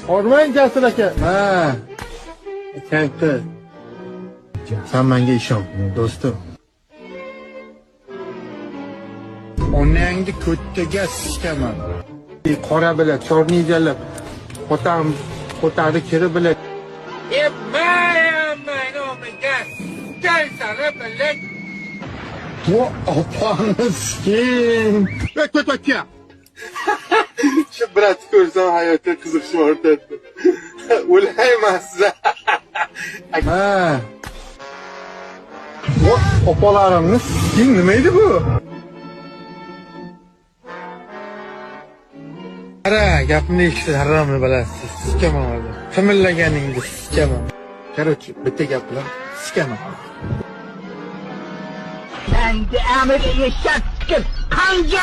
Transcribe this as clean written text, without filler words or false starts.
Ormang Jasur aka. Ha. Katta. Sen menga ishon, do'stim. Onangni ko'ttaga sikaman. Qora bilan chorni egallab, otam ko'tarib kirib bilan. Oh my god. Kaysara bilan. Bu opani sikin. Ko'taka. Shu brat ko'rsam hayotga qiziqishim ortadi. O'layman siz. Ha. Opalarimni sikin nima edi bu? Qara, gapni eshitib haromni bilasiz. Sikaman hozir. Qimillaganingni sikaman. Короче, bitta gap bilan sikaman. Sen de amir eshak qancha